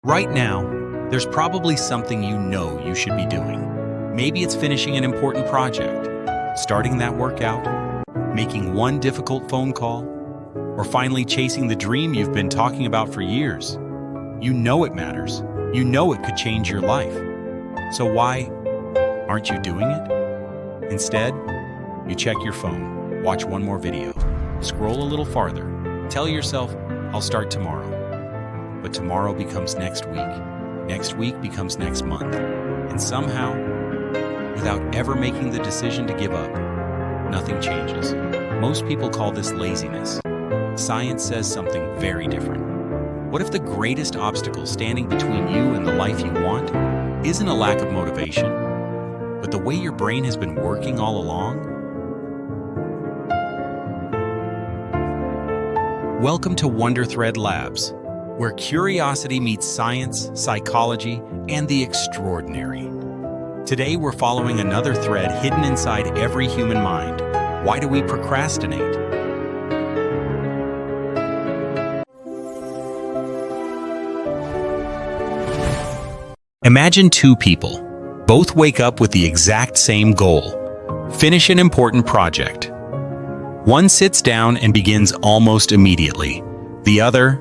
Right now, there's probably something you know you should be doing. Maybe it's finishing an important project, starting that workout, making one difficult phone call, or finally chasing the dream you've been talking about for years. You know it matters. You know it could change your life. So why aren't you doing it? Instead, you check your phone, watch one more video, scroll a little farther, tell yourself, I'll start tomorrow. But tomorrow becomes next week becomes next month, and somehow, without ever making the decision to give up, nothing changes. Most people call this laziness. Science says something very different. What if the greatest obstacle standing between you and the life you want isn't a lack of motivation, but the way your brain has been working all along? Welcome to Wonder Thread Labs, where curiosity meets science, psychology, and the extraordinary. Today we're following another thread hidden inside every human mind. Why do we procrastinate? Imagine two people. Both wake up with the exact same goal: finish an important project. One sits down and begins almost immediately. The other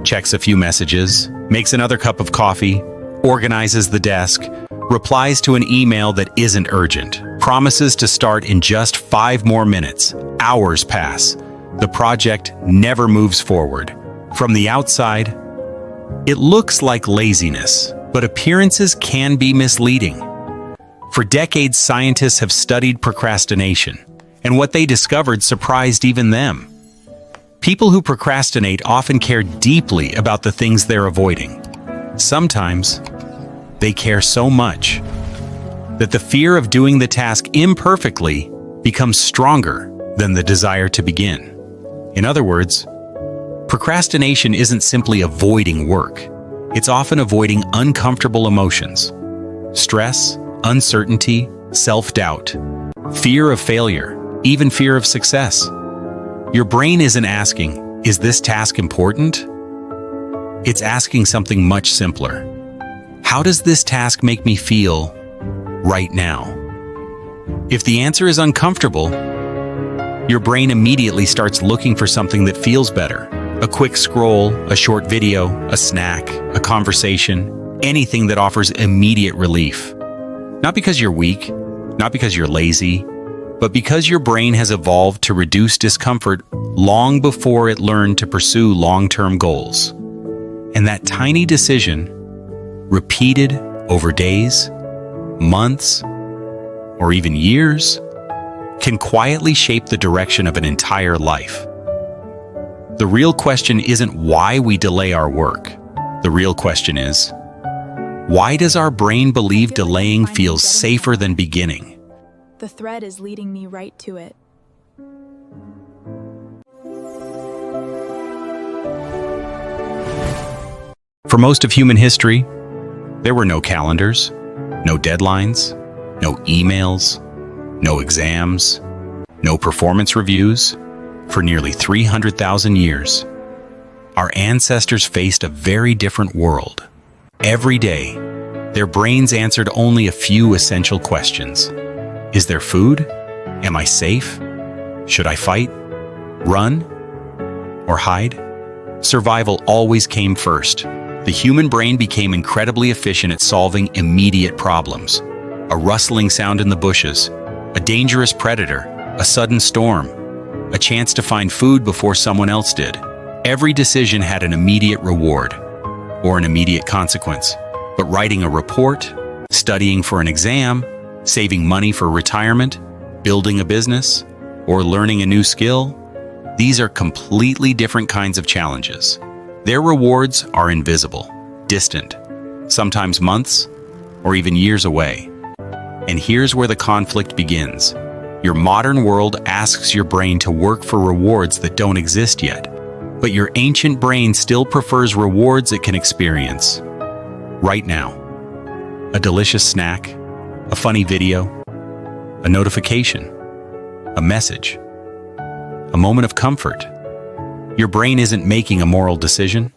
checks a few messages, makes another cup of coffee, organizes the desk, replies to an email that isn't urgent, promises to start in just 5 more minutes. Hours pass. The project never moves forward. From the outside, it looks like laziness, but appearances can be misleading. For decades, scientists have studied procrastination, and what they discovered surprised even them. People who procrastinate often care deeply about the things they're avoiding. Sometimes, they care so much that the fear of doing the task imperfectly becomes stronger than the desire to begin. In other words, procrastination isn't simply avoiding work. It's often avoiding uncomfortable emotions: stress, uncertainty, self-doubt, fear of failure, even fear of success. Your brain isn't asking, is this task important? It's asking something much simpler. How does this task make me feel right now? If the answer is uncomfortable, your brain immediately starts looking for something that feels better. A quick scroll, a short video, a snack, a conversation, anything that offers immediate relief. Not because you're weak, not because you're lazy, but because your brain has evolved to reduce discomfort long before it learned to pursue long-term goals. And that tiny decision, repeated over days, months, or even years, can quietly shape the direction of an entire life. The real question isn't why we delay our work. The real question is, why does our brain believe delaying feels safer than beginning? The thread is leading me right to it. For most of human history, there were no calendars, no deadlines, no emails, no exams, no performance reviews. For nearly 300,000 years, our ancestors faced a very different world. Every day, their brains answered only a few essential questions. Is there food? Am I safe? Should I fight, run, or hide? Survival always came first. The human brain became incredibly efficient at solving immediate problems. A rustling sound in the bushes, a dangerous predator, a sudden storm, a chance to find food before someone else did. Every decision had an immediate reward or an immediate consequence. But writing a report, studying for an exam, saving money for retirement, building a business, or learning a new skill, these are completely different kinds of challenges. Their rewards are invisible, distant, sometimes months or even years away. And here's where the conflict begins. Your modern world asks your brain to work for rewards that don't exist yet, but your ancient brain still prefers rewards it can experience right now. A delicious snack, a funny video, a notification, a message, a moment of comfort. Your brain isn't making a moral decision.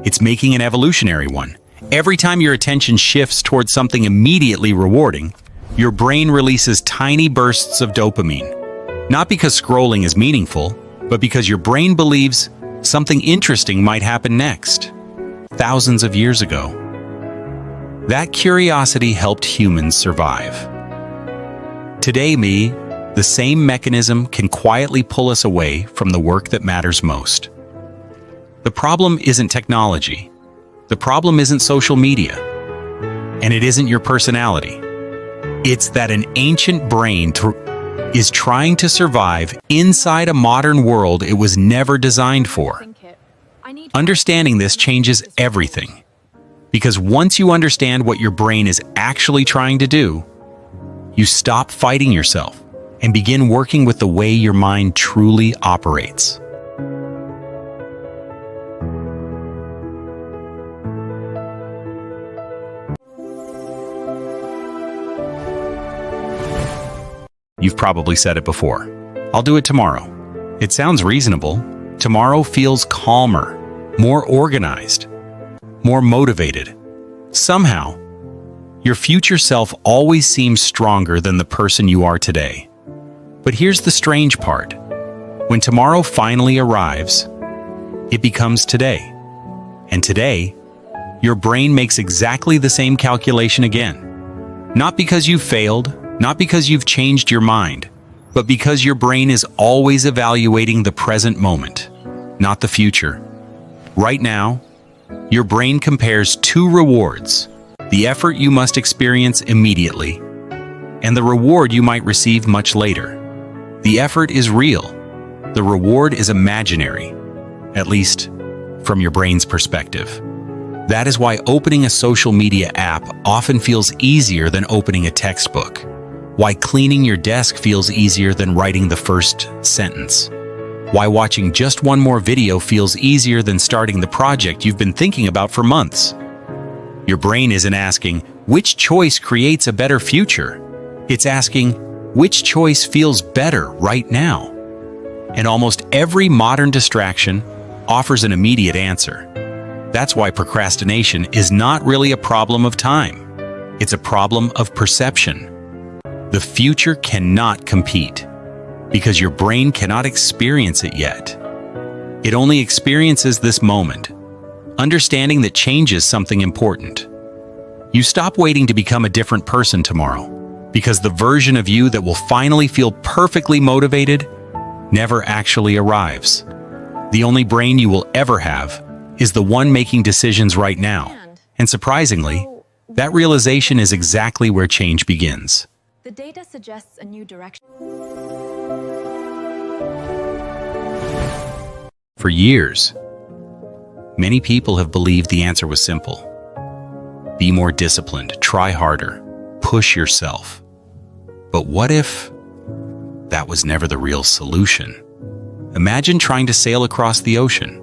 It's making an evolutionary one. Every time your attention shifts towards something immediately rewarding, your brain releases tiny bursts of dopamine. Not because scrolling is meaningful, but because your brain believes something interesting might happen next. Thousands of years ago, that curiosity helped humans survive. Today, the same mechanism can quietly pull us away from the work that matters most. The problem isn't technology. The problem isn't social media. And it isn't your personality. It's that an ancient brain is trying to survive inside a modern world it was never designed for. Understanding this changes everything. Because once you understand what your brain is actually trying to do, you stop fighting yourself and begin working with the way your mind truly operates. You've probably said it before. I'll do it tomorrow. It sounds reasonable. Tomorrow feels calmer, more organized, more motivated. Somehow, your future self always seems stronger than the person you are today. But here's the strange part. When tomorrow finally arrives, it becomes today. And today, your brain makes exactly the same calculation again. Not because you failed, not because you've changed your mind, but because your brain is always evaluating the present moment, not the future. Right now, your brain compares two rewards: the effort you must experience immediately, and the reward you might receive much later. The effort is real. The reward is imaginary, at least from your brain's perspective. That is why opening a social media app often feels easier than opening a textbook. Why cleaning your desk feels easier than writing the first sentence. Why watching just one more video feels easier than starting the project you've been thinking about for months. Your brain isn't asking, which choice creates a better future? It's asking, which choice feels better right now? And almost every modern distraction offers an immediate answer. That's why procrastination is not really a problem of time. It's a problem of perception. The future cannot compete because your brain cannot experience it yet. It only experiences this moment, understanding that change is something important. You stop waiting to become a different person tomorrow because the version of you that will finally feel perfectly motivated never actually arrives. The only brain you will ever have is the one making decisions right now. And surprisingly, that realization is exactly where change begins. The data suggests a new direction. For years, many people have believed the answer was simple. Be more disciplined, try harder, push yourself. But what if that was never the real solution? Imagine trying to sail across the ocean.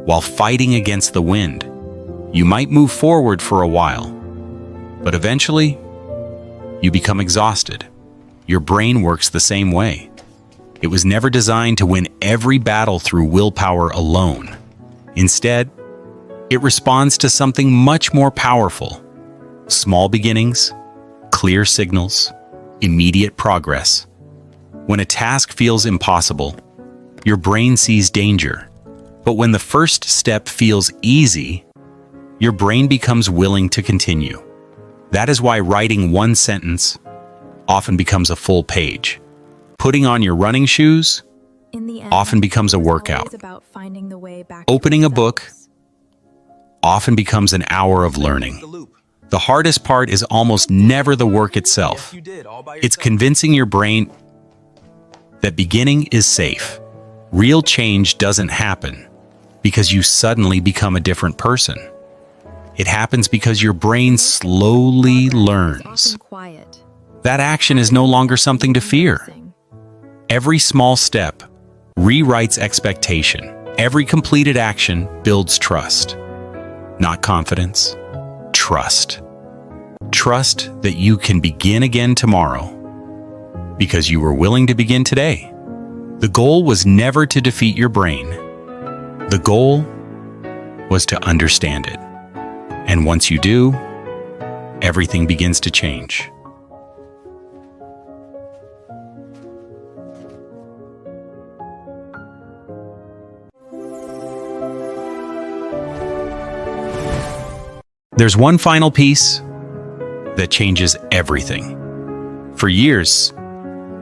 While fighting against the wind, you might move forward for a while, but eventually, you become exhausted. Your brain works the same way. It was never designed to win every battle through willpower alone. Instead, it responds to something much more powerful. Small beginnings, clear signals, immediate progress. When a task feels impossible, your brain sees danger. But when the first step feels easy, your brain becomes willing to continue. That is why writing one sentence often becomes a full page. Putting on your running shoes often becomes a workout. Opening a book often becomes an hour of learning. The hardest part is almost never the work itself. It's convincing your brain that beginning is safe. Real change doesn't happen because you suddenly become a different person. It happens because your brain slowly learns. That action is no longer something to fear. Every small step rewrites expectation. Every completed action builds trust. Not confidence, trust. Trust that you can begin again tomorrow because you were willing to begin today. The goal was never to defeat your brain. The goal was to understand it. And once you do, everything begins to change. There's one final piece that changes everything. For years,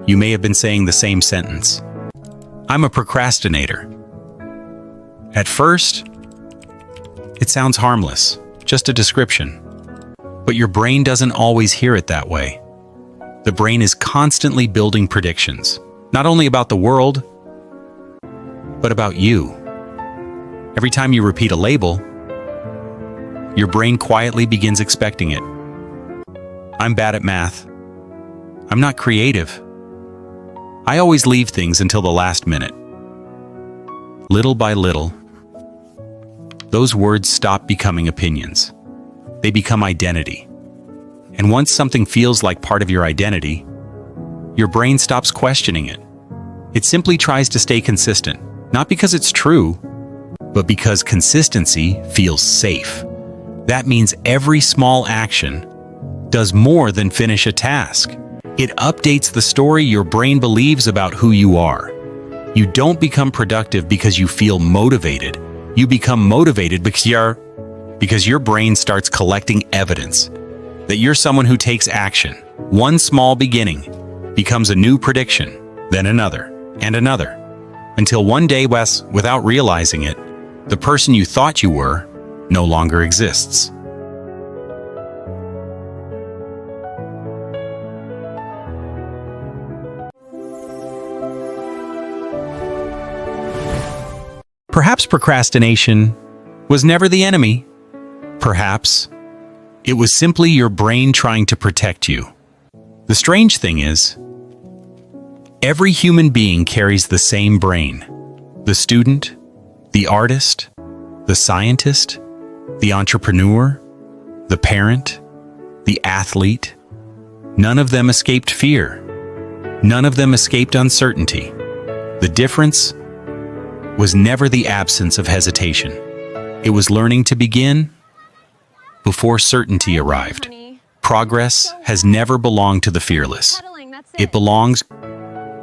you may have been saying the same sentence. I'm a procrastinator. At first, it sounds harmless, just a description. But your brain doesn't always hear it that way. The brain is constantly building predictions, not only about the world, but about you. Every time you repeat a label, your brain quietly begins expecting it. I'm bad at math. I'm not creative. I always leave things until the last minute. Little by little, those words stop becoming opinions. They become identity. And once something feels like part of your identity, your brain stops questioning it. It simply tries to stay consistent, not because it's true, but because consistency feels safe. That means every small action does more than finish a task. It updates the story your brain believes about who you are. You don't become productive because you feel motivated. You become motivated because your brain starts collecting evidence that you're someone who takes action. One small beginning becomes a new prediction, then another, and another, until one day, without realizing it, the person you thought you were no longer exists. Perhaps procrastination was never the enemy. Perhaps it was simply your brain trying to protect you. The strange thing is, every human being carries the same brain. The student, the artist, the scientist, the entrepreneur, the parent, the athlete. None of them escaped fear. None of them escaped uncertainty. The difference was never the absence of hesitation. It was learning to begin before certainty arrived. Progress has never belonged to the fearless. It belongs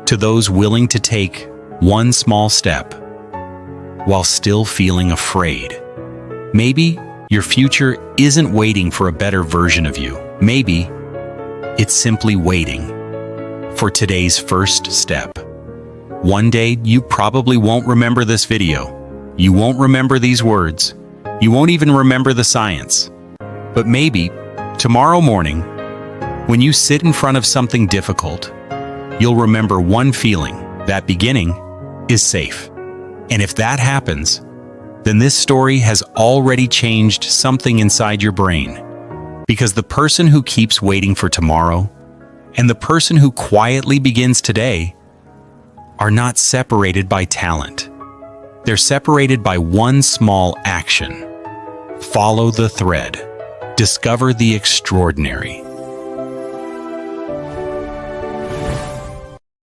to those willing to take one small step while still feeling afraid. Maybe your future isn't waiting for a better version of you. Maybe it's simply waiting for today's first step. One day, you probably won't remember this video. You won't remember these words. You won't even remember the science. But maybe, tomorrow morning, when you sit in front of something difficult, you'll remember one feeling: that beginning is safe. And if that happens, then this story has already changed something inside your brain. Because the person who keeps waiting for tomorrow and the person who quietly begins today are not separated by talent. They're separated by one small action. Follow the thread. Discover the extraordinary.